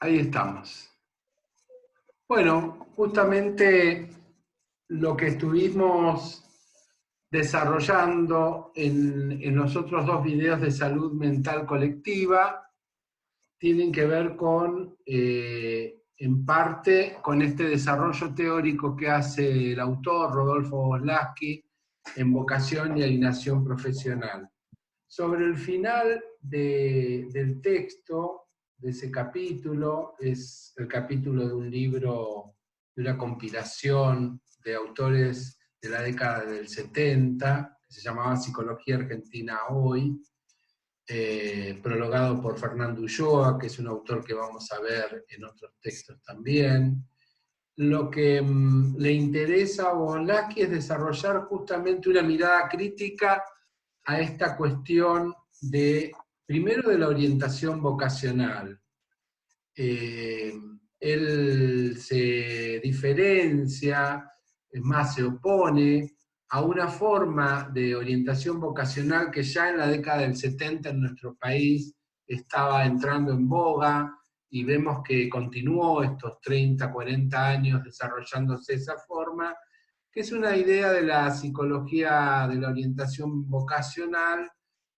Ahí estamos. Bueno, justamente lo que estuvimos desarrollando en los otros dos videos de salud mental colectiva tienen que ver con, en parte, con este desarrollo teórico que hace el autor Rodolfo Voslaski en vocación y alienación profesional. Sobre el final del texto, de ese capítulo, es el capítulo de un libro, de una compilación de autores de la década del 70, que se llamaba Psicología Argentina Hoy, prologado por Fernando Ulloa, que es un autor que vamos a ver en otros textos también. Lo que le interesa a Voslaski es desarrollar justamente una mirada crítica a esta cuestión de, primero, de la orientación vocacional. Él se diferencia, es más, se opone a una forma de orientación vocacional que ya en la década del 70 en nuestro país estaba entrando en boga, y vemos que continuó estos 30, 40 años desarrollándose esa forma, que es una idea de la psicología de la orientación vocacional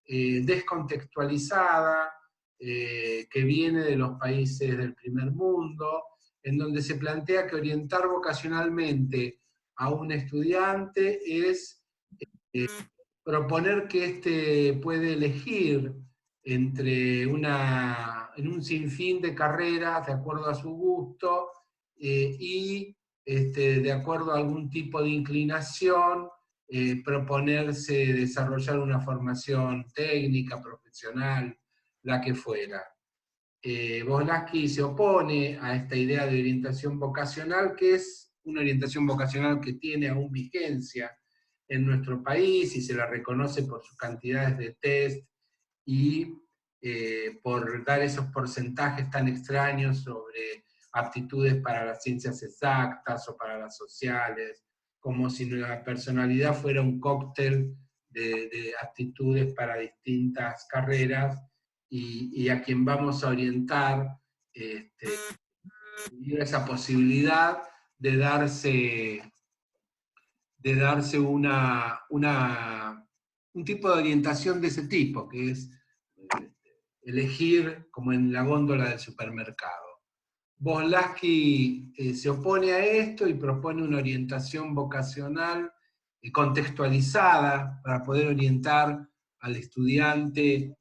descontextualizada, que viene de los países del primer mundo, en donde se plantea que orientar vocacionalmente a un estudiante es eh, proponer que éste puede elegir en un sinfín de carreras de acuerdo a su gusto y de acuerdo a algún tipo de inclinación, proponerse desarrollar una formación técnica, profesional, la que fuera. Voslaski se opone a esta idea de orientación vocacional, que es una orientación vocacional que tiene aún vigencia en nuestro país y se la reconoce por sus cantidades de test y por dar esos porcentajes tan extraños sobre aptitudes para las ciencias exactas o para las sociales, como si la personalidad fuera un cóctel de aptitudes para distintas carreras y a quien vamos a orientar esa posibilidad de darse un tipo de orientación de ese tipo, que es elegir como en la góndola del supermercado. Voslaski se opone a esto y propone una orientación vocacional contextualizada para poder orientar al estudiante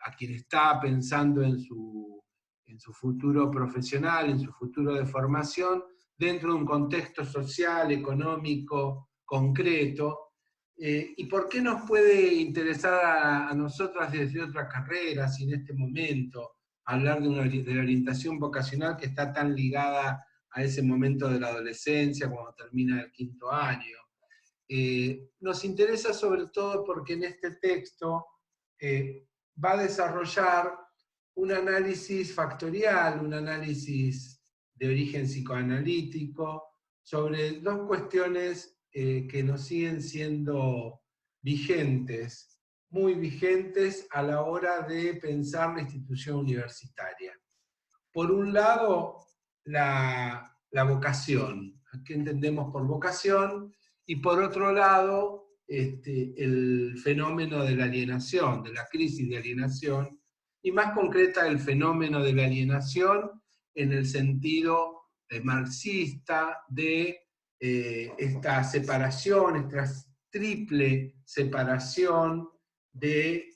a quien está pensando en su futuro profesional, en su futuro de formación, dentro de un contexto social, económico, concreto. ¿Y por qué nos puede interesar a nosotras desde otras carreras y en este momento hablar de la orientación vocacional que está tan ligada a ese momento de la adolescencia, cuando termina el quinto año? Nos interesa sobre todo porque en este texto va a desarrollar un análisis factorial, un análisis de origen psicoanalítico, sobre dos cuestiones que nos siguen siendo vigentes, muy vigentes a la hora de pensar la institución universitaria. Por un lado, la vocación, ¿qué entendemos por vocación? Y por otro lado, el fenómeno de la alienación, de la crisis de alienación, y más concreta el fenómeno de la alienación en el sentido marxista de esta separación, esta triple separación de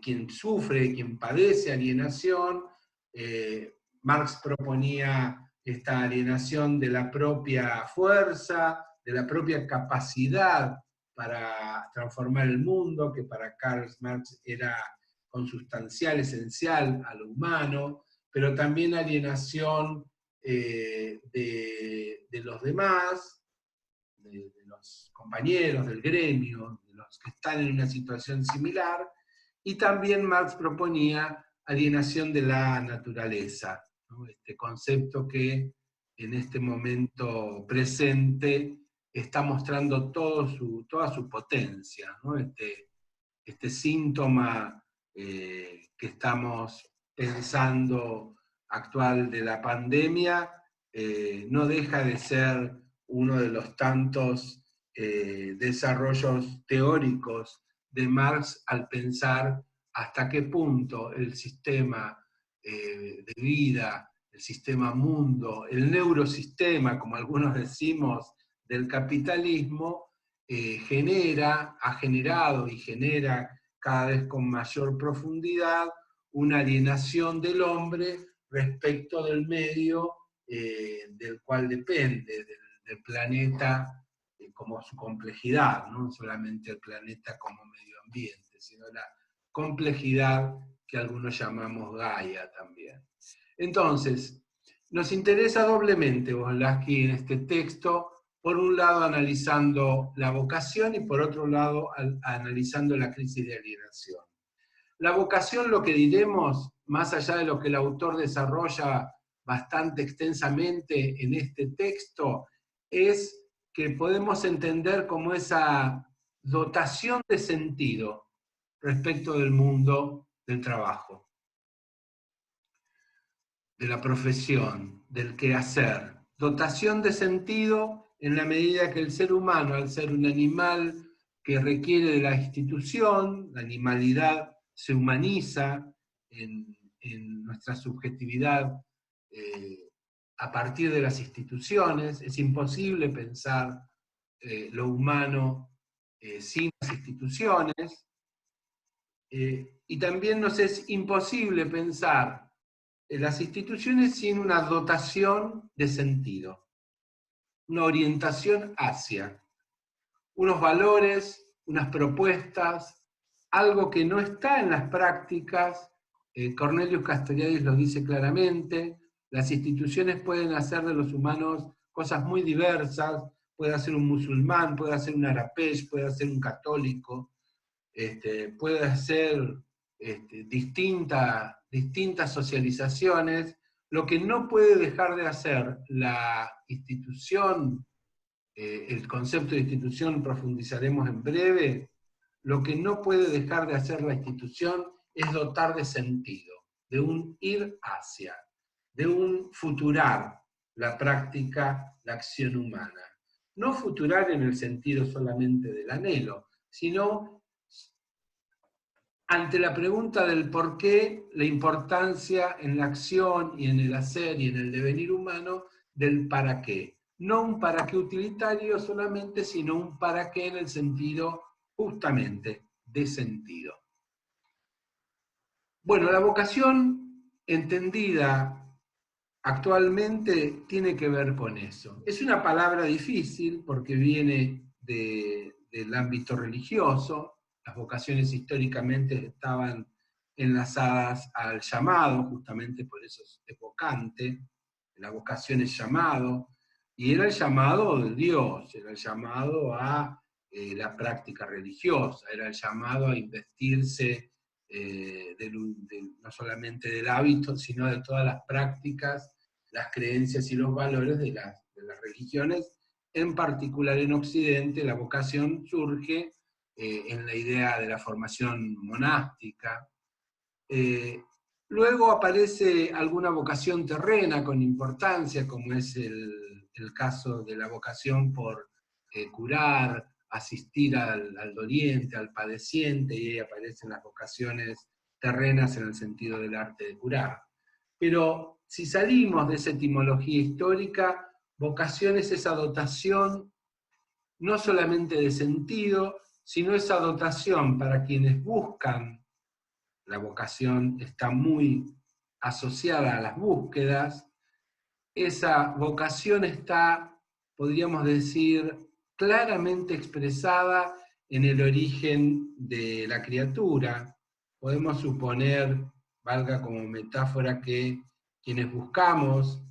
quien sufre, de quien padece alienación. Marx proponía esta alienación de la propia fuerza, de la propia capacidad para transformar el mundo, que para Karl Marx era consustancial, esencial a lo humano, pero también alienación de los demás, de los compañeros del gremio, de los que están en una situación similar, y también Marx proponía alienación de la naturaleza, ¿no? Este concepto que en este momento presente está mostrando toda su potencia, ¿no? Este síntoma que estamos pensando actual de la pandemia, no deja de ser uno de los tantos desarrollos teóricos de Marx al pensar hasta qué punto el sistema de vida, el sistema mundo, el neurosistema, como algunos decimos, del capitalismo, ha generado y genera cada vez con mayor profundidad una alienación del hombre respecto del medio del cual depende, del planeta como su complejidad, no solamente el planeta como medio ambiente, sino la complejidad que algunos llamamos Gaia también. Entonces, nos interesa doblemente Volodsky en este texto, por un lado analizando la vocación y por otro lado analizando la crisis de alienación. La vocación, lo que diremos, más allá de lo que el autor desarrolla bastante extensamente en este texto, es que podemos entender como esa dotación de sentido respecto del mundo del trabajo, de la profesión, del quehacer. Dotación de sentido en la medida que el ser humano, al ser un animal que requiere de la institución, la animalidad se humaniza en nuestra subjetividad a partir de las instituciones. Es imposible pensar lo humano sin las instituciones. Y también nos es imposible pensar las instituciones sin una dotación de sentido, una orientación hacia unos valores, unas propuestas, algo que no está en las prácticas. Cornelius Castoriadis lo dice claramente, las instituciones pueden hacer de los humanos cosas muy diversas, puede ser un musulmán, puede ser un arapesh, puede ser un católico, puede ser distintas socializaciones. Lo que no puede dejar de hacer la institución, el concepto de institución profundizaremos en breve, lo que no puede dejar de hacer la institución es dotar de sentido, de un ir hacia, de un futurar la práctica, la acción humana. No futurar en el sentido solamente del anhelo, sino ante la pregunta del por qué, la importancia en la acción y en el hacer y en el devenir humano del para qué. No un para qué utilitario solamente, sino un para qué en el sentido justamente de sentido. Bueno, la vocación entendida actualmente tiene que ver con eso. Es una palabra difícil porque viene del ámbito religioso. Las vocaciones históricamente estaban enlazadas al llamado, justamente por eso es evocante. La vocación es llamado, y era el llamado de Dios, era el llamado a la práctica religiosa, era el llamado a investirse no solamente del hábito, sino de todas las prácticas, las creencias y los valores de las religiones. En particular en Occidente, la vocación surge en la idea de la formación monástica. Luego aparece alguna vocación terrena con importancia, como es el caso de la vocación por curar, asistir al doliente, al padeciente, y ahí aparecen las vocaciones terrenas en el sentido del arte de curar. Pero si salimos de esa etimología histórica, vocación es esa dotación no solamente de sentido, sino esa dotación para quienes buscan. La vocación está muy asociada a las búsquedas. Esa vocación está, podríamos decir, claramente expresada en el origen de la criatura. Podemos suponer, valga como metáfora, que quienes buscamos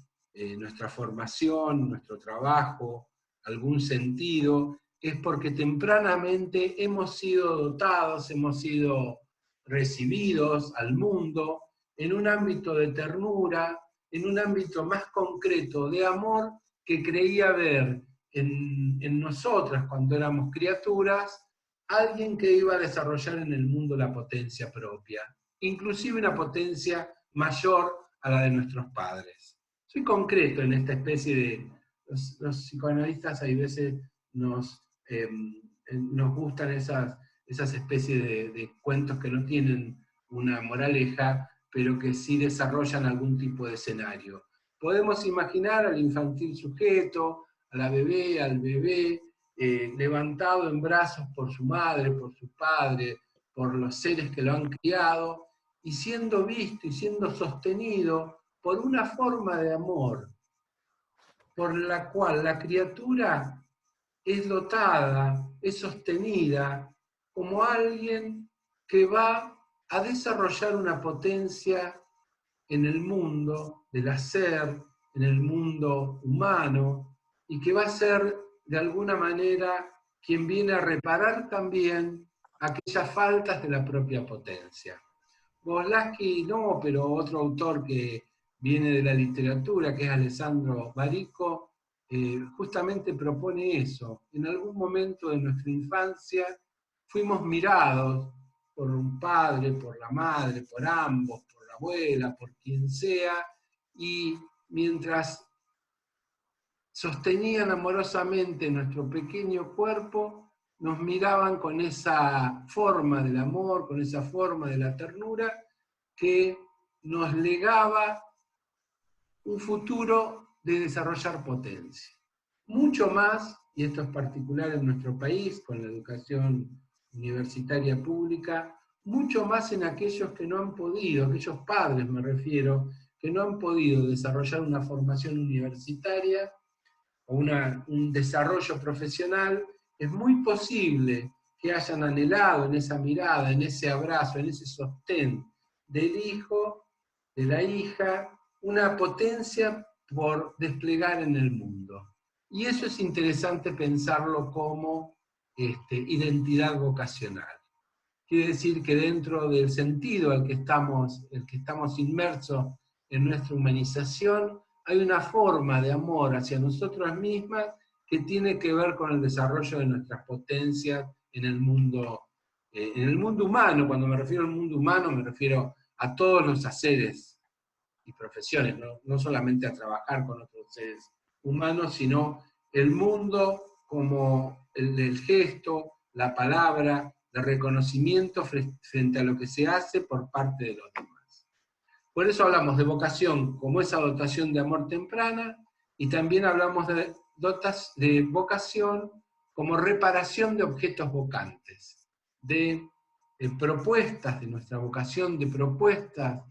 nuestra formación, nuestro trabajo, algún sentido, es porque tempranamente hemos sido dotados, hemos sido recibidos al mundo en un ámbito de ternura, en un ámbito más concreto de amor que creía ver en nosotras cuando éramos criaturas, alguien que iba a desarrollar en el mundo la potencia propia, inclusive una potencia mayor a la de nuestros padres. Soy concreto en esta especie de... Los psicoanalistas hay veces nos gustan esas especies de cuentos que no tienen una moraleja, pero que sí desarrollan algún tipo de escenario. Podemos imaginar al infantil sujeto, a la bebé, al bebé, levantado en brazos por su madre, por su padre, por los seres que lo han criado, y siendo visto y siendo sostenido por una forma de amor, por la cual la criatura es dotada, es sostenida como alguien que va a desarrollar una potencia en el mundo del hacer, en el mundo humano, y que va a ser de alguna manera quien viene a reparar también aquellas faltas de la propia potencia. Volodsky no, pero otro autor que viene de la literatura, que es Alessandro Barico, justamente propone eso. En algún momento de nuestra infancia fuimos mirados por un padre, por la madre, por ambos, por la abuela, por quien sea, y mientras sostenían amorosamente nuestro pequeño cuerpo, nos miraban con esa forma del amor, con esa forma de la ternura, que nos legaba un futuro de desarrollar potencia. Mucho más, y esto es particular en nuestro país, con la educación universitaria pública, mucho más en aquellos que no han podido, aquellos padres me refiero, que no han podido desarrollar una formación universitaria o un desarrollo profesional. Es muy posible que hayan anhelado en esa mirada, en ese abrazo, en ese sostén del hijo, de la hija, una potencia por desplegar en el mundo. Y eso es interesante pensarlo como identidad vocacional. Quiere decir que dentro del sentido el que estamos inmersos en nuestra humanización, hay una forma de amor hacia nosotros mismas que tiene que ver con el desarrollo de nuestras potencias en el mundo humano. Cuando me refiero al mundo humano, me refiero a todos los haceres y profesiones, no solamente a trabajar con otros seres humanos, sino el mundo como el gesto, la palabra, el reconocimiento frente a lo que se hace por parte de los demás. Por eso hablamos de vocación como esa dotación de amor temprana, y también hablamos de vocación como reparación de objetos vocantes, de propuestas de nuestra vocación, de propuestas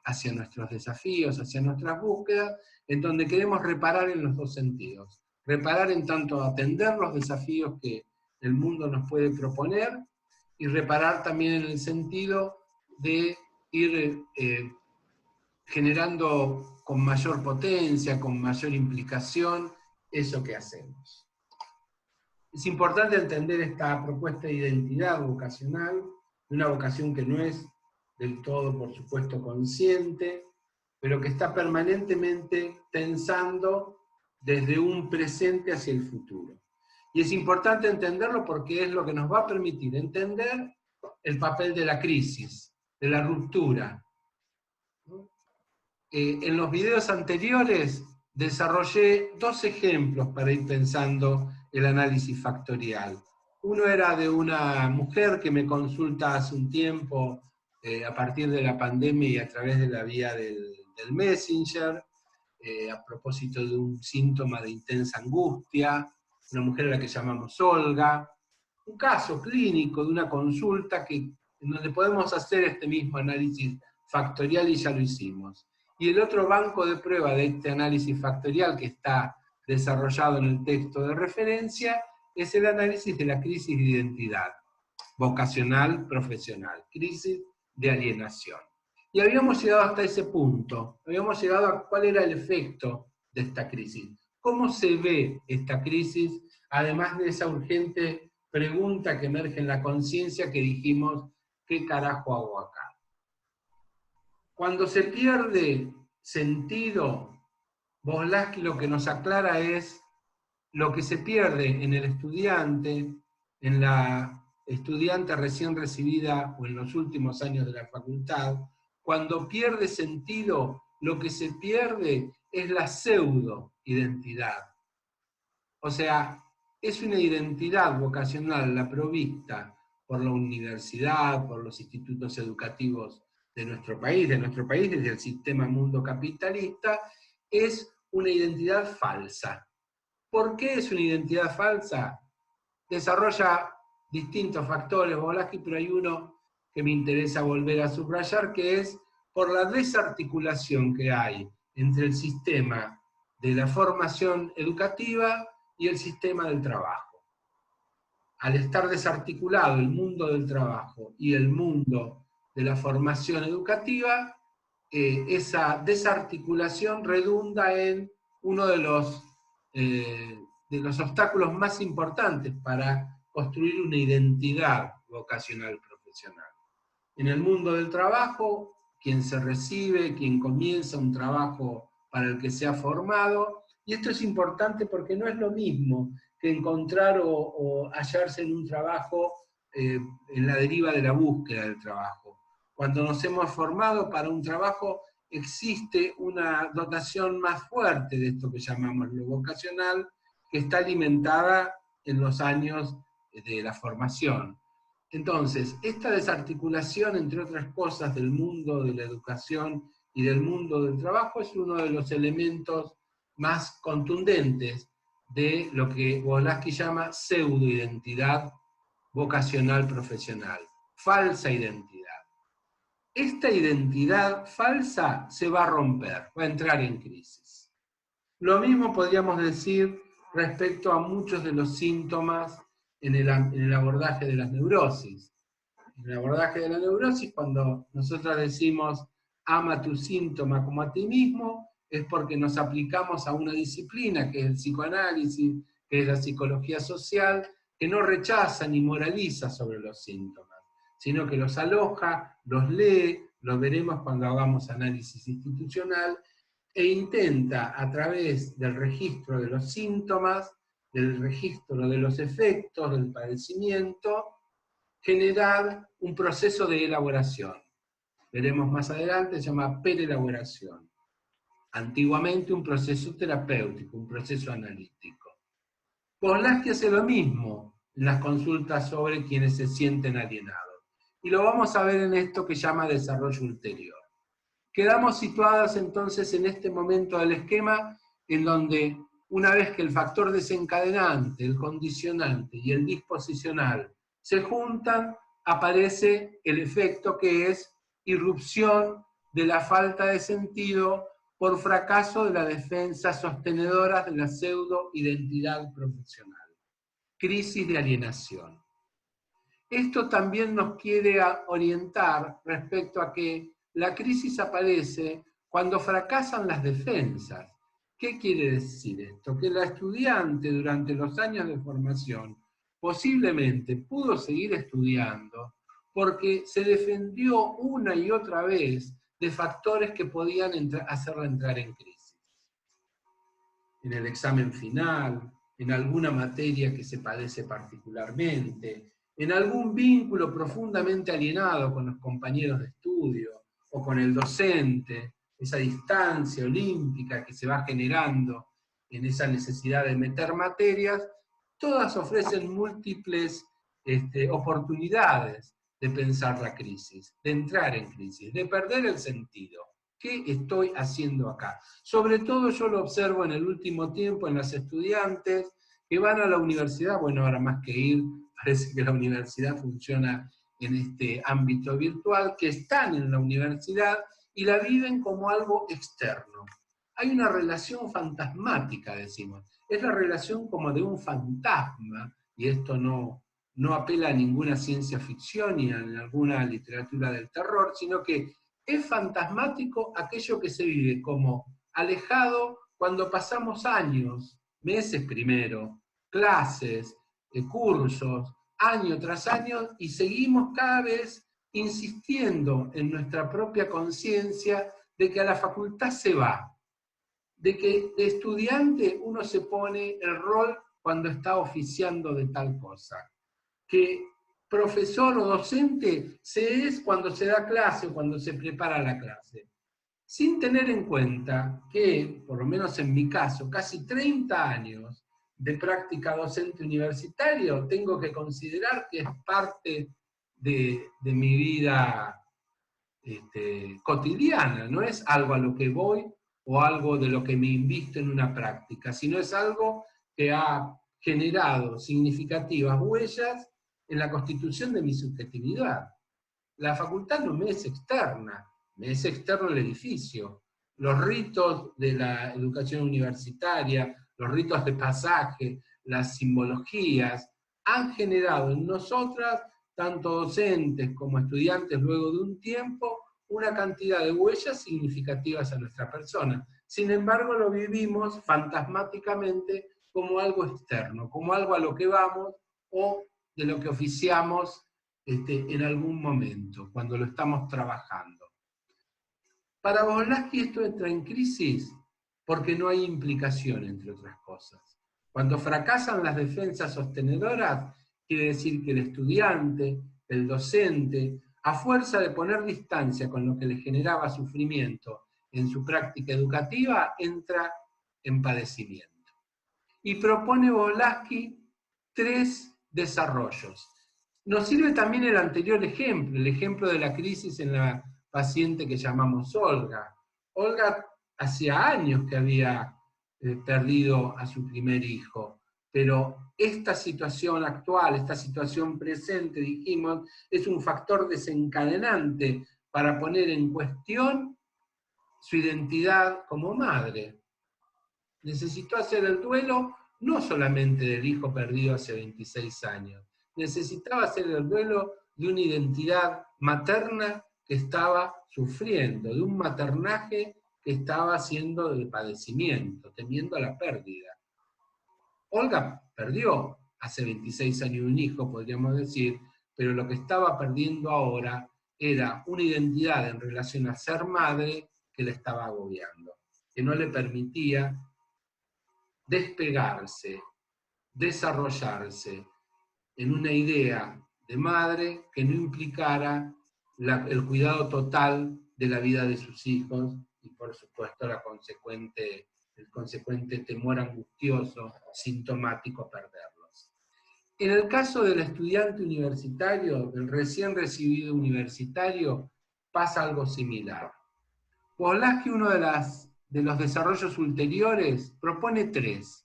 hacia nuestros desafíos, hacia nuestras búsquedas, en donde queremos reparar en los dos sentidos. Reparar en tanto atender los desafíos que el mundo nos puede proponer, y reparar también en el sentido de ir generando con mayor potencia, con mayor implicación, eso que hacemos. Es importante entender esta propuesta de identidad vocacional, una vocación que no es del todo, por supuesto, consciente, pero que está permanentemente pensando desde un presente hacia el futuro. Y es importante entenderlo porque es lo que nos va a permitir entender el papel de la crisis, de la ruptura. En los videos anteriores desarrollé dos ejemplos para ir pensando el análisis factorial. Uno era de una mujer que me consulta hace un tiempo a partir de la pandemia y a través de la vía del Messenger, a propósito de un síntoma de intensa angustia, una mujer a la que llamamos Olga, un caso clínico de una consulta en donde podemos hacer este mismo análisis factorial, y ya lo hicimos. Y el otro banco de prueba de este análisis factorial que está desarrollado en el texto de referencia es el análisis de la crisis de identidad, vocacional, profesional, crisis de alienación. Y habíamos llegado hasta ese punto, habíamos llegado a cuál era el efecto de esta crisis. ¿Cómo se ve esta crisis, además de esa urgente pregunta que emerge en la conciencia que dijimos, ¿qué carajo hago acá? Cuando se pierde sentido, Volodsky lo que nos aclara es lo que se pierde en el estudiante, en la estudiante recién recibida o en los últimos años de la facultad, cuando pierde sentido, lo que se pierde es la pseudo-identidad. O sea, es una identidad vocacional la provista por la universidad, por los institutos educativos de nuestro país desde el sistema mundo capitalista, es una identidad falsa. ¿Por qué es una identidad falsa? Desarrolla distintos factores, Volaski, pero hay uno que me interesa volver a subrayar, que es por la desarticulación que hay entre el sistema de la formación educativa y el sistema del trabajo. Al estar desarticulado el mundo del trabajo y el mundo de la formación educativa, esa desarticulación redunda en uno de los obstáculos más importantes para construir una identidad vocacional profesional. En el mundo del trabajo, quien se recibe, quien comienza un trabajo para el que se ha formado, y esto es importante porque no es lo mismo que encontrar o hallarse en un trabajo en la deriva de la búsqueda del trabajo. Cuando nos hemos formado para un trabajo, existe una dotación más fuerte de esto que llamamos lo vocacional, que está alimentada en los años de la formación. Entonces, esta desarticulación, entre otras cosas, del mundo de la educación y del mundo del trabajo es uno de los elementos más contundentes de lo que Volaski llama pseudoidentidad vocacional profesional, falsa identidad. Esta identidad falsa se va a romper, va a entrar en crisis. Lo mismo podríamos decir respecto a muchos de los síntomas en el abordaje de las neurosis. En el abordaje de la neurosis, cuando nosotros decimos ama tu síntoma como a ti mismo, es porque nos aplicamos a una disciplina que es el psicoanálisis, que es la psicología social, que no rechaza ni moraliza sobre los síntomas, sino que los aloja, los lee, los veremos cuando hagamos análisis institucional, e intenta a través del registro de los síntomas, del registro de los efectos, del padecimiento, generar un proceso de elaboración. Veremos más adelante, se llama perelaboración. Antiguamente un proceso terapéutico, un proceso analítico. Volaski hace lo mismo en las consultas sobre quienes se sienten alienados. Y lo vamos a ver en esto que llama desarrollo ulterior. Quedamos situados entonces en este momento del esquema en donde una vez que el factor desencadenante, el condicionante y el disposicional se juntan, aparece el efecto que es irrupción de la falta de sentido por fracaso de la defensa sostenedora de la pseudo-identidad profesional. Crisis de alienación. Esto también nos quiere orientar respecto a que la crisis aparece cuando fracasan las defensas. ¿Qué quiere decir esto? Que la estudiante durante los años de formación posiblemente pudo seguir estudiando porque se defendió una y otra vez de factores que podían hacerla entrar en crisis. En el examen final, en alguna materia que se padece particularmente, en algún vínculo profundamente alienado con los compañeros de estudio o con el docente, esa distancia olímpica que se va generando en esa necesidad de meter materias, todas ofrecen múltiples oportunidades de pensar la crisis, de entrar en crisis, de perder el sentido. ¿Qué estoy haciendo acá? Sobre todo yo lo observo en el último tiempo en las estudiantes que van a la universidad, bueno, ahora más que ir, parece que la universidad funciona en este ámbito virtual, que están en la universidad y la viven como algo externo. Hay una relación fantasmática, decimos. Es la relación como de un fantasma, y esto no apela a ninguna ciencia ficción ni a alguna literatura del terror, sino que es fantasmático aquello que se vive como alejado cuando pasamos años, meses primero, clases, cursos, año tras año, y seguimos cada vez insistiendo en nuestra propia conciencia de que a la facultad se va, de que de estudiante uno se pone el rol cuando está oficiando de tal cosa, que profesor o docente se es cuando se da clase o cuando se prepara la clase, sin tener en cuenta que, por lo menos en mi caso, casi 30 años de práctica docente universitario, tengo que considerar que es parte de mi vida cotidiana, no es algo a lo que voy o algo de lo que me invisto en una práctica, sino es algo que ha generado significativas huellas en la constitución de mi subjetividad. La facultad no me es externa, me es externo el edificio. Los ritos de la educación universitaria, los ritos de pasaje, las simbologías, han generado en nosotras, tanto docentes como estudiantes luego de un tiempo, una cantidad de huellas significativas a nuestra persona. Sin embargo, lo vivimos fantasmáticamente como algo externo, como algo a lo que vamos o de lo que oficiamos en algún momento, cuando lo estamos trabajando. Para Volaski esto entra en crisis porque no hay implicación, entre otras cosas. Cuando fracasan las defensas sostenedoras, quiere decir que el estudiante, el docente, a fuerza de poner distancia con lo que le generaba sufrimiento en su práctica educativa, entra en padecimiento. Y propone Volaski 3 desarrollos. Nos sirve también el anterior ejemplo, el ejemplo de la crisis en la paciente que llamamos Olga. Olga hacía años que había perdido a su primer hijo, pero esta situación actual, esta situación presente, dijimos, es un factor desencadenante para poner en cuestión su identidad como madre. Necesitó hacer el duelo no solamente del hijo perdido hace 26 años, necesitaba hacer el duelo de una identidad materna que estaba sufriendo, de un maternaje que estaba haciendo de padecimiento, temiendo la pérdida. Olga perdió hace 26 años un hijo, podríamos decir, pero lo que estaba perdiendo ahora era una identidad en relación a ser madre que le estaba agobiando, que no le permitía despegarse, desarrollarse en una idea de madre que no implicara el cuidado total de la vida de sus hijos y por supuesto el consecuente temor angustioso, sintomático a perderlos. En el caso del estudiante universitario, del recién recibido universitario, pasa algo similar. Volaski, uno de los desarrollos ulteriores, propone 3.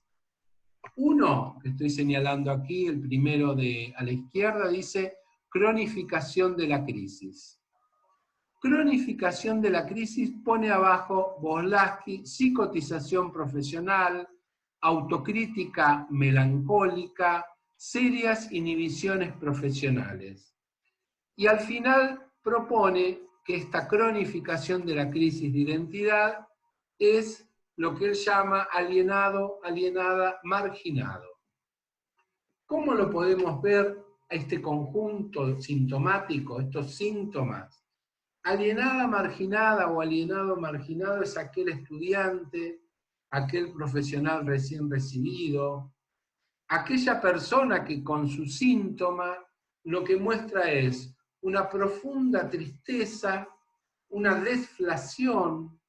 Uno, que estoy señalando aquí, el primero a la izquierda, dice cronificación de la crisis. Cronificación de la crisis pone abajo Volaski, psicotización profesional, autocrítica melancólica, serias inhibiciones profesionales. Y al final propone que esta cronificación de la crisis de identidad es lo que él llama alienado, alienada, marginado. ¿Cómo lo podemos ver a este conjunto sintomático, estos síntomas? Alienada, marginada o alienado, marginado es aquel estudiante, aquel profesional recién recibido, aquella persona que con su síntoma lo que muestra es una profunda tristeza, una desflación,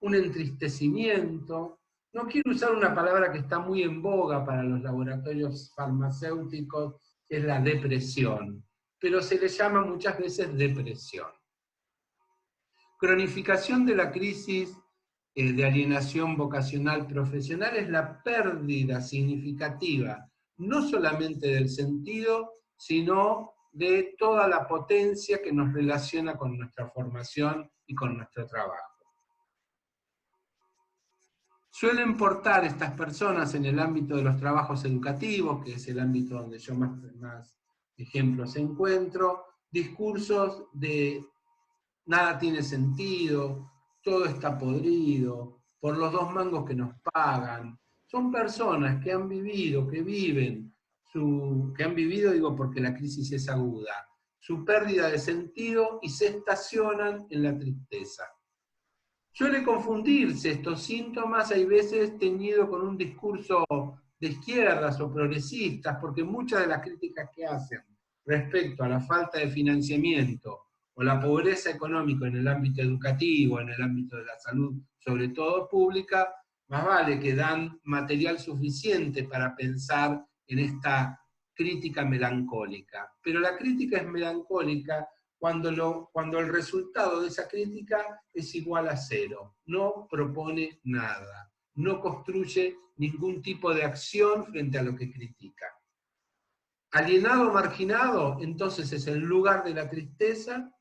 un entristecimiento. No quiero usar una palabra que está muy en boga para los laboratorios farmacéuticos, que es la depresión, pero se le llama muchas veces depresión. Cronificación de la crisis de alienación vocacional profesional es la pérdida significativa, no solamente del sentido, sino de toda la potencia que nos relaciona con nuestra formación y con nuestro trabajo. Suelen portar estas personas en el ámbito de los trabajos educativos, que es el ámbito donde yo más ejemplos encuentro, discursos de nada tiene sentido, todo está podrido, por los 2 mangos que nos pagan. Son personas que han vivido, que viven, que han vivido, digo porque la crisis es aguda, su pérdida de sentido y se estacionan en la tristeza. Suele confundirse estos síntomas, hay veces teñido con un discurso de izquierdas o progresistas, porque muchas de las críticas que hacen respecto a la falta de financiamiento o la pobreza económica en el ámbito educativo, en el ámbito de la salud, sobre todo pública, más vale que dan material suficiente para pensar en esta crítica melancólica. Pero la crítica es melancólica cuando el resultado de esa crítica es igual a cero, no propone nada, no construye ningún tipo de acción frente a lo que critica. Alienado o marginado, entonces es el lugar de la tristeza,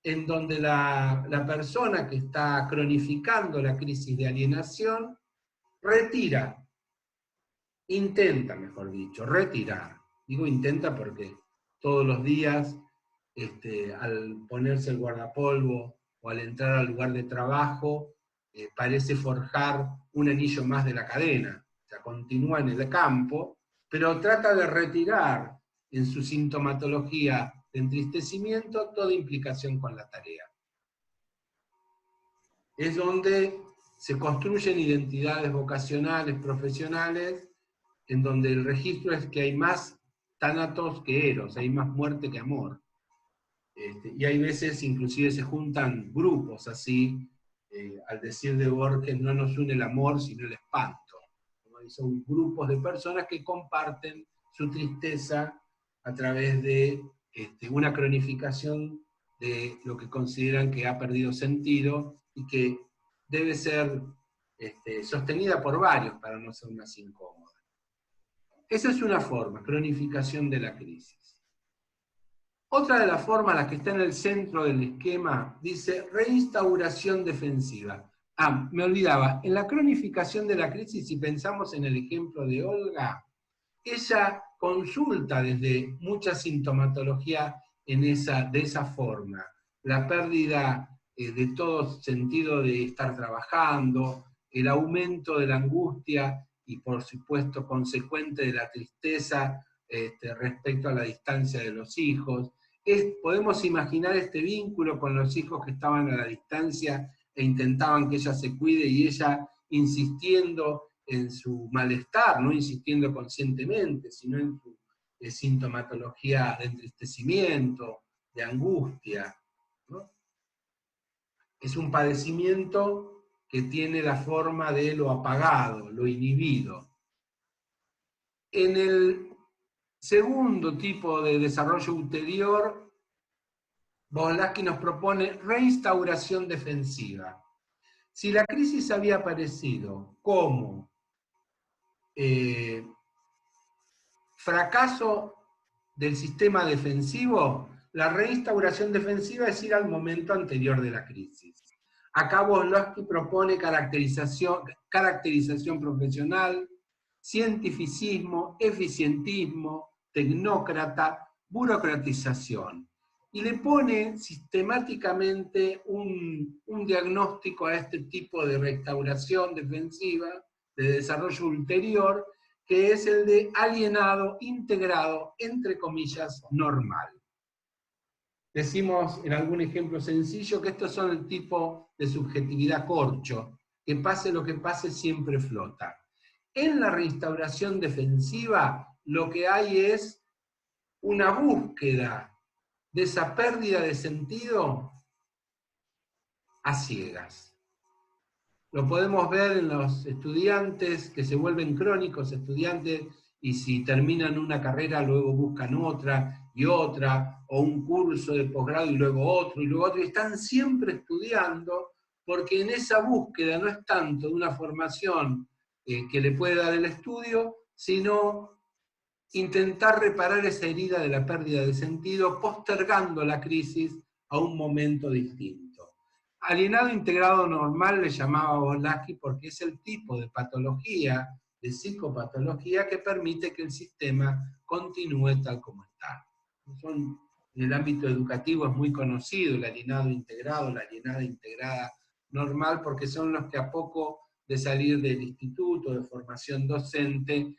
en donde la persona que está cronificando la crisis de alienación intenta, mejor dicho, retirar. Digo intenta porque todos los días, al ponerse el guardapolvo o al entrar al lugar de trabajo, parece forjar un anillo más de la cadena. O sea, continúa en el campo, pero trata de retirar en su sintomatología de entristecimiento toda implicación con la tarea. Es donde se construyen identidades vocacionales, profesionales, en donde el registro es que hay más tánatos que eros, hay más muerte que amor. Y hay veces inclusive se juntan grupos así, al decir de Borges, no nos une el amor sino el espanto. Son grupos de personas que comparten su tristeza a través de una cronificación de lo que consideran que ha perdido sentido y que debe ser sostenida por varios para no ser más incómoda. Esa es una forma, cronificación de la crisis. Otra de las formas, la que está en el centro del esquema, dice reinstauración defensiva. Ah, me olvidaba, en la cronificación de la crisis, si pensamos en el ejemplo de Olga, ella consulta desde mucha sintomatología de esa forma. La pérdida de todo sentido de estar trabajando, el aumento de la angustia y por supuesto consecuente de la tristeza respecto a la distancia de los hijos. Podemos imaginar este vínculo con los hijos que estaban a la distancia e intentaban que ella se cuide y ella insistiendo en su malestar, no insistiendo conscientemente, sino en su sintomatología de entristecimiento, de angustia, ¿no? Es un padecimiento que tiene la forma de lo apagado, lo inhibido. En el segundo tipo de desarrollo ulterior, Volodsky nos propone reinstauración defensiva. Si la crisis había aparecido como fracaso del sistema defensivo, la reinstauración defensiva es ir al momento anterior de la crisis. Acá Volodsky propone caracterización profesional, cientificismo, eficientismo, tecnócrata, burocratización. Y le pone sistemáticamente un diagnóstico a este tipo de restauración defensiva, de desarrollo ulterior, que es el de alienado, integrado, entre comillas, normal. Decimos en algún ejemplo sencillo que estos son el tipo de subjetividad corcho, que pase lo que pase siempre flota. En la reinstauración defensiva lo que hay es una búsqueda de esa pérdida de sentido a ciegas. Lo podemos ver en los estudiantes que se vuelven crónicos estudiantes y si terminan una carrera luego buscan otra y otra, o un curso de posgrado y luego otro, y están siempre estudiando porque en esa búsqueda no es tanto de una formación que le puede dar el estudio, sino intentar reparar esa herida de la pérdida de sentido, postergando la crisis a un momento distinto. Alienado integrado normal le llamaba Volodsky porque es el tipo de patología, de psicopatología que permite que el sistema continúe tal como está. En el ámbito educativo es muy conocido el alienado integrado, la alienada integrada normal, porque son los que a poco de salir del instituto, de formación docente,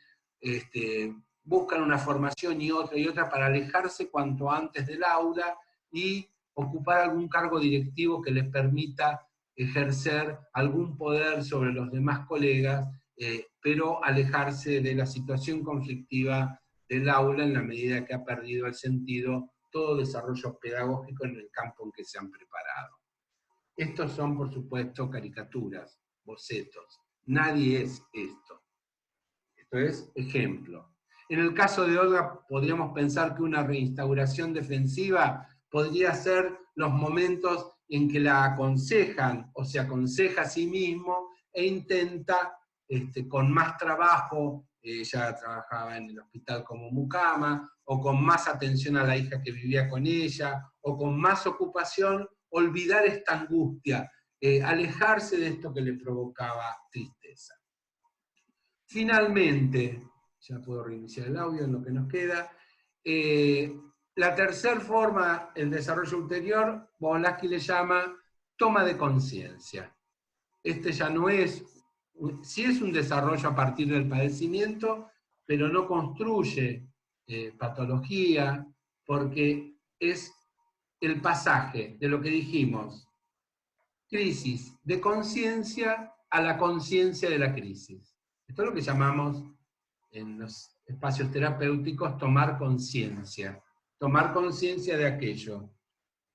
buscan una formación y otra para alejarse cuanto antes del aula y ocupar algún cargo directivo que les permita ejercer algún poder sobre los demás colegas, pero alejarse de la situación conflictiva del aula en la medida que ha perdido el sentido todo desarrollo pedagógico en el campo en que se han preparado. Estos son, por supuesto, caricaturas, bocetos. Nadie es esto. Esto es ejemplo. En el caso de Olga, podríamos pensar que una reinstauración defensiva podría ser los momentos en que la aconsejan o se aconseja a sí mismo e intenta, con más trabajo, ella trabajaba en el hospital como mucama, o con más atención a la hija que vivía con ella, o con más ocupación, olvidar esta angustia, alejarse de esto que le provocaba tristeza. Finalmente, ya puedo reiniciar el audio en lo que nos queda, la tercera forma, el desarrollo ulterior, Bolaski le llama toma de conciencia. Este ya no es, sí es un desarrollo a partir del padecimiento, pero no construye patología, porque es el pasaje de lo que dijimos, crisis de conciencia a la conciencia de la crisis. Esto es lo que llamamos en los espacios terapéuticos tomar conciencia. Tomar conciencia de aquello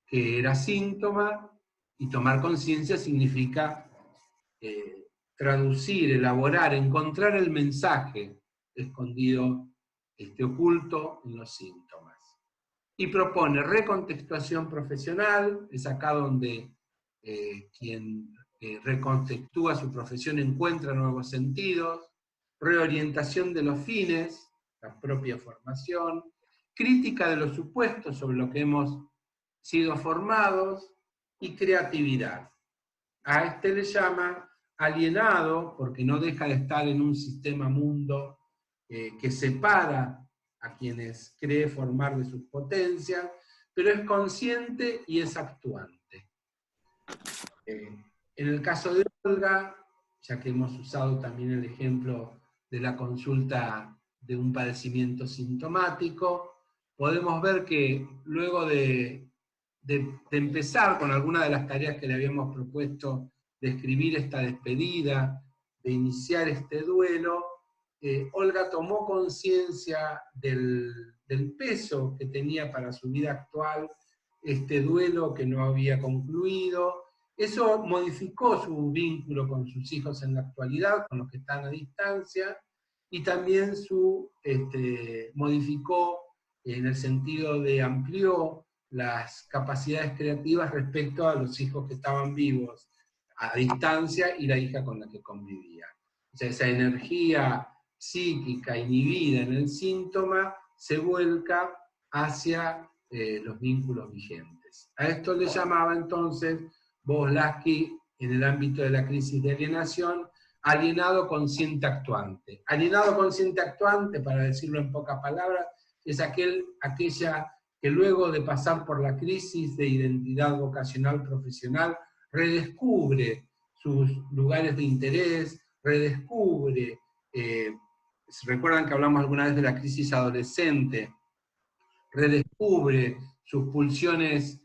que era síntoma, y tomar conciencia significa traducir, elaborar, encontrar el mensaje escondido, oculto en los síntomas. Y propone recontextuación profesional, es acá donde quien recontextúa su profesión encuentra nuevos sentidos, reorientación de los fines, la propia formación, crítica de los supuestos sobre lo que hemos sido formados, y creatividad. A este le llama alienado, porque no deja de estar en un sistema mundo que separa a quienes cree formar de sus potencias, pero es consciente y es actuante. En el caso de Olga, ya que hemos usado también el ejemplo de la consulta de un padecimiento sintomático, podemos ver que luego de empezar con alguna de las tareas que le habíamos propuesto, de escribir esta despedida, de iniciar este duelo, Olga tomó conciencia del peso que tenía para su vida actual este duelo que no había concluido. Eso modificó su vínculo con sus hijos en la actualidad, con los que están a distancia, y también modificó en el sentido de amplió las capacidades creativas respecto a los hijos que estaban vivos a distancia y la hija con la que convivía. O sea, esa energía psíquica inhibida en el síntoma se vuelca hacia los vínculos vigentes. A esto le llamaba entonces Bolaski, en el ámbito de la crisis de alienación, alienado consciente actuante. Alienado consciente actuante, para decirlo en pocas palabras, es aquella que luego de pasar por la crisis de identidad vocacional profesional, redescubre sus lugares de interés, redescubre, recuerdan que hablamos alguna vez de la crisis adolescente, redescubre sus pulsiones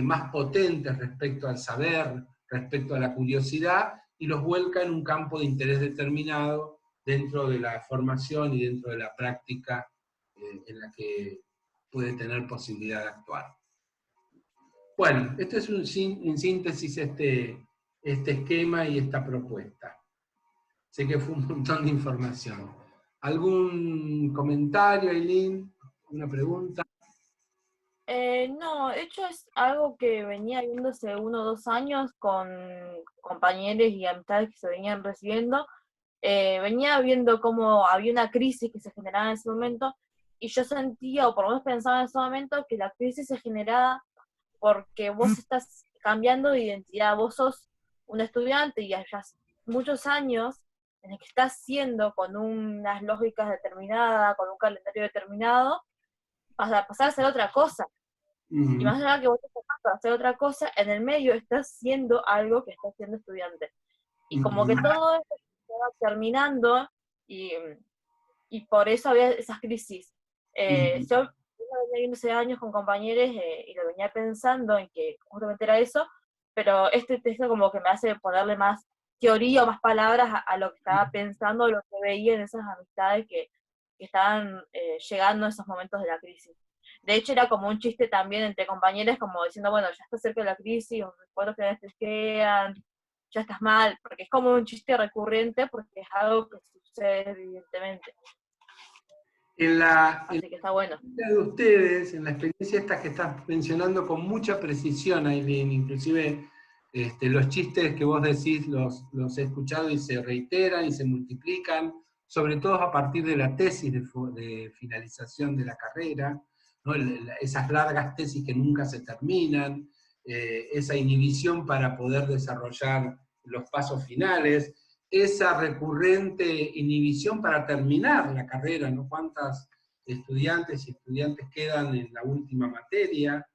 más potentes respecto al saber, respecto a la curiosidad, y los vuelca en un campo de interés determinado dentro de la formación y dentro de la práctica en la que puede tener posibilidad de actuar. Bueno, este es en síntesis este esquema y esta propuesta. Sé que fue un montón de información. ¿Algún comentario, Aileen? ¿Una pregunta? No, de hecho es algo que venía viendo hace 1 o 2 años con compañeros y amistades que se venían recibiendo. Venía viendo cómo había una crisis que se generaba en ese momento, y yo sentía, o por lo menos pensaba en ese momento, que la crisis se generaba porque vos estás cambiando de identidad, vos sos un estudiante y ya muchos años en el que estás siendo con unas lógicas determinadas, con un calendario determinado, para pasar a ser otra cosa. Y más allá que vos estás pasando a hacer otra cosa, en el medio estás siendo algo que estás siendo estudiante. Y como que todo eso se va terminando, y por eso había esas crisis. Yo venía viendo hace años con compañeros y lo venía pensando en que justamente era eso, pero este texto como que me hace ponerle más teoría o más palabras a lo que estaba pensando, lo que veía en esas amistades que que estaban llegando a esos momentos de la crisis. De hecho, era como un chiste también entre compañeros, como diciendo, bueno, ya está cerca de la crisis, ¿cuántos finales te quedan? Ya estás mal, porque es como un chiste recurrente, porque es algo que sucede evidentemente. Así que está bueno. De ustedes, en la experiencia esta que estás mencionando con mucha precisión, Aileen, inclusive los chistes que vos decís los he escuchado y se reiteran y se multiplican, sobre todo a partir de la tesis de finalización de la carrera, ¿no? Esas largas tesis que nunca se terminan, esa inhibición para poder desarrollar los pasos finales, esa recurrente inhibición para terminar la carrera, ¿no? ¿Cuántas estudiantes y estudiantes quedan en la última materia?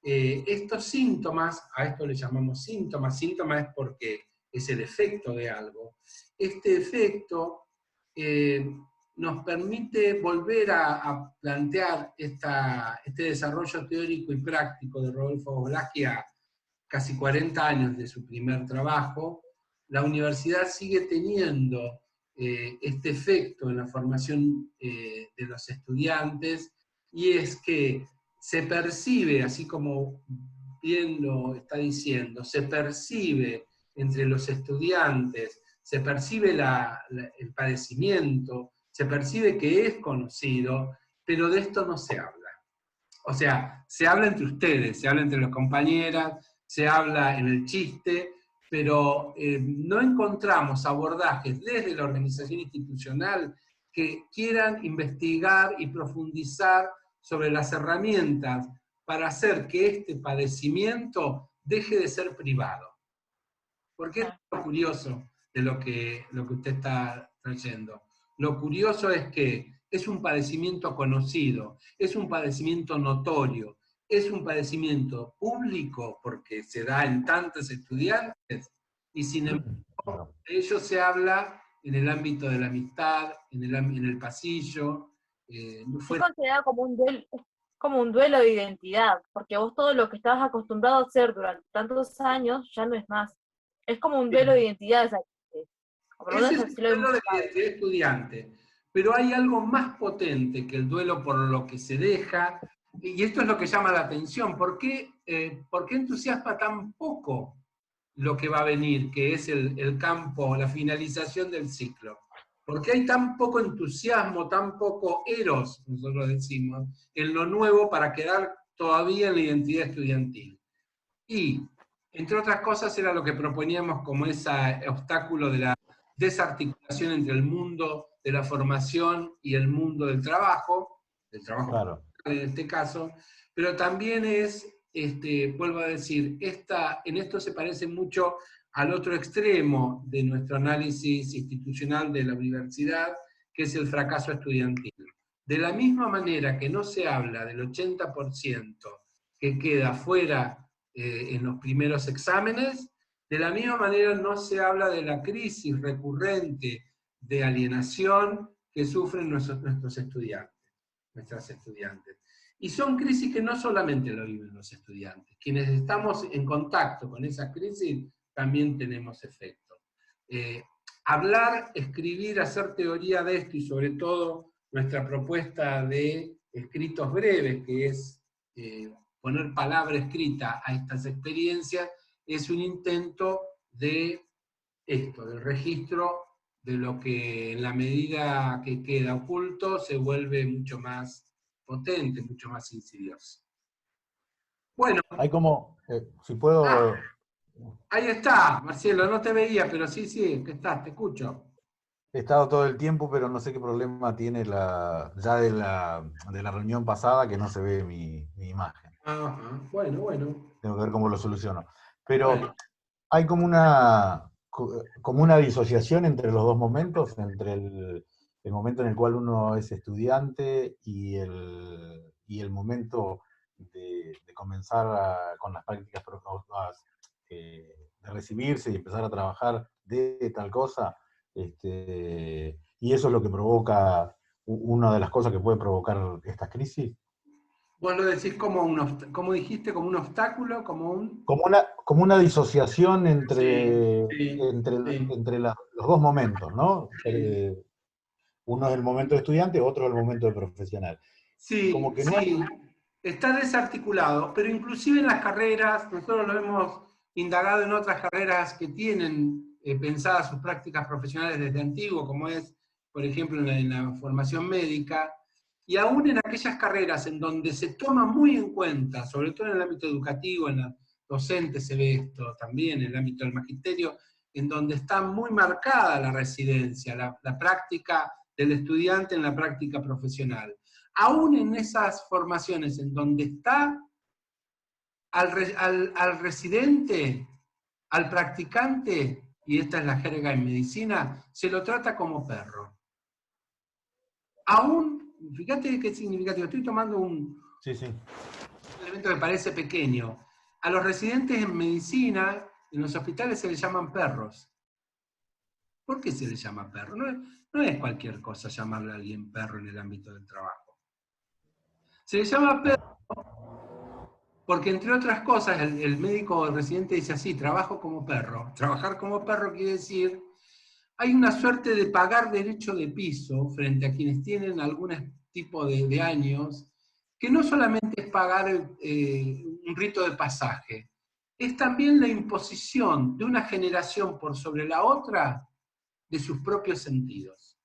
Estos síntomas, a esto le llamamos síntomas, síntoma es porque es el efecto de algo. Este efecto nos permite volver a plantear este desarrollo teórico y práctico de Rodolfo Bolaski a casi 40 años de su primer trabajo. La universidad sigue teniendo este efecto en la formación de los estudiantes, y es que se percibe, así como bien lo está diciendo, se percibe entre los estudiantes, se percibe el padecimiento, se percibe que es conocido, pero de esto no se habla. O sea, se habla entre ustedes, se habla entre las compañeras, se habla en el chiste, pero no encontramos abordajes desde la organización institucional que quieran investigar y profundizar sobre las herramientas para hacer que este padecimiento deje de ser privado. Porque es lo curioso de lo que usted está trayendo. Lo curioso es que es un padecimiento conocido, es un padecimiento notorio, es un padecimiento público porque se da en tantos estudiantes, y sin embargo de ello se habla en el ámbito de la amistad, en el pasillo. Es considerado como un duelo de identidad, porque vos todo lo que estabas acostumbrado a hacer durante tantos años ya no es más. Es como un duelo de identidad. Ese es el duelo de la identidad estudiante, pero hay algo más potente que el duelo por lo que se deja, y esto es lo que llama la atención. ¿Por qué entusiasma tan poco lo que va a venir, que es el campo, la finalización del ciclo? ¿Por qué hay tan poco entusiasmo, tan poco eros, nosotros decimos, en lo nuevo para quedar todavía en la identidad estudiantil? Y, entre otras cosas, era lo que proponíamos como ese obstáculo de la desarticulación entre el mundo de la formación y el mundo del trabajo claro, en este caso, pero también es, vuelvo a decir, en esto se parece mucho al otro extremo de nuestro análisis institucional de la universidad, que es el fracaso estudiantil. De la misma manera que no se habla del 80% que queda fuera en los primeros exámenes, de la misma manera no se habla de la crisis recurrente de alienación que sufren nuestros estudiantes, nuestras estudiantes. Y son crisis que no solamente lo viven los estudiantes, quienes estamos en contacto con esa crisis también tenemos efecto. Hablar, escribir, hacer teoría de esto, y sobre todo nuestra propuesta de escritos breves, que es poner palabra escrita a estas experiencias, es un intento de esto, del registro de lo que en la medida que queda oculto se vuelve mucho más potente, mucho más insidioso. Bueno. Hay como, si puedo... Ahí está, Marcelo, no te veía, pero sí, que estás, te escucho. He estado todo el tiempo, pero no sé qué problema tiene ya de la reunión pasada, que no se ve mi imagen. Ajá, bueno. Tengo que ver cómo lo soluciono. Pero hay como una disociación entre los dos momentos, entre el momento en el cual uno es estudiante y el momento de comenzar con las prácticas de recibirse y empezar a trabajar de tal cosa. Y eso es lo que provoca, una de las cosas que puede provocar estas crisis. Vos lo decís como dijiste, como un obstáculo, como una disociación entre los dos momentos, ¿no? Uno es el momento de estudiante, otro es el momento de profesional. Sí, Como que no hay... sí, está desarticulado, pero inclusive en las carreras, nosotros lo hemos indagado en otras carreras que tienen pensadas sus prácticas profesionales desde antiguo, como es, por ejemplo, en la formación médica, y aún en aquellas carreras en donde se toma muy en cuenta, sobre todo en el ámbito educativo, en la docente se ve esto también, en el ámbito del magisterio, en donde está muy marcada la residencia, la práctica del estudiante en la práctica profesional. Aún en esas formaciones en donde está al residente, al practicante, y esta es la jerga en medicina, se lo trata como perro. Aún, fíjate qué significativo, estoy tomando un elemento que parece pequeño. A los residentes en medicina, en los hospitales se les llaman perros. ¿Por qué se les llama perro? No es cualquier cosa llamarle a alguien perro en el ámbito del trabajo. Se les llama perro porque, entre otras cosas, el médico residente dice así: trabajo como perro. Trabajar como perro quiere decir, hay una suerte de pagar derecho de piso frente a quienes tienen algún tipo de años, que no solamente es pagar un rito de pasaje, es también la imposición de una generación por sobre la otra de sus propios sentidos.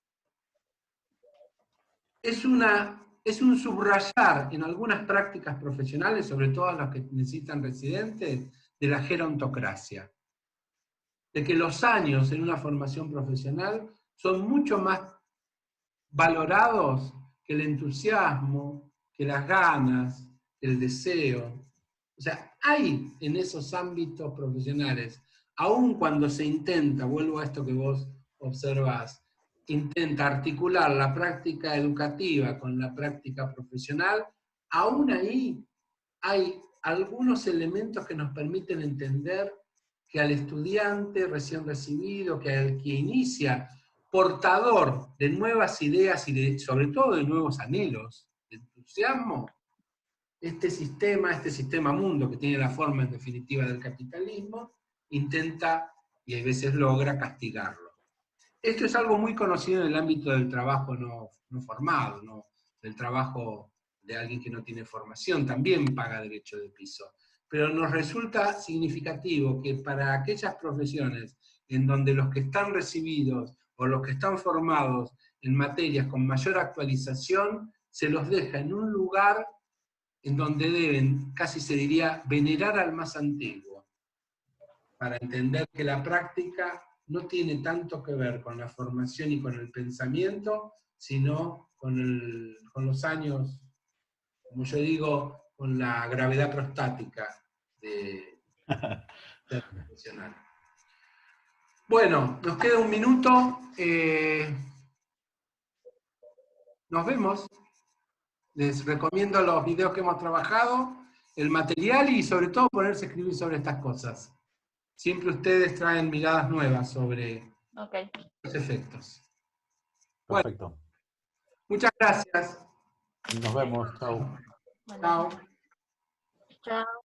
Es un subrayar en algunas prácticas profesionales, sobre todo las que necesitan residentes, de la gerontocracia. De que los años en una formación profesional son mucho más valorados que el entusiasmo, que las ganas, que el deseo. O sea, hay en esos ámbitos profesionales, aun cuando se intenta, vuelvo a esto que vos observás, intenta articular la práctica educativa con la práctica profesional, aún ahí hay algunos elementos que nos permiten entender que al estudiante recién recibido, que al que inicia, portador de nuevas ideas y sobre todo de nuevos anhelos, de entusiasmo, este sistema mundo que tiene la forma en definitiva del capitalismo, intenta y a veces logra castigarlo. Esto es algo muy conocido en el ámbito del trabajo no formado, ¿no? Del trabajo de alguien que no tiene formación, también paga derecho de piso. Pero nos resulta significativo que para aquellas profesiones en donde los que están recibidos o los que están formados en materias con mayor actualización, se los deja en un lugar en donde deben, casi se diría, venerar al más antiguo, para entender que la práctica no tiene tanto que ver con la formación y con el pensamiento, sino con los años, como yo digo, con la gravedad prostática de ser profesional. Bueno, nos queda un minuto. Nos vemos. Les recomiendo los videos que hemos trabajado, el material y sobre todo ponerse a escribir sobre estas cosas. Siempre ustedes traen miradas nuevas sobre los efectos. Perfecto. Bueno, muchas gracias. Nos vemos. Chau. Bueno, Chao. chao.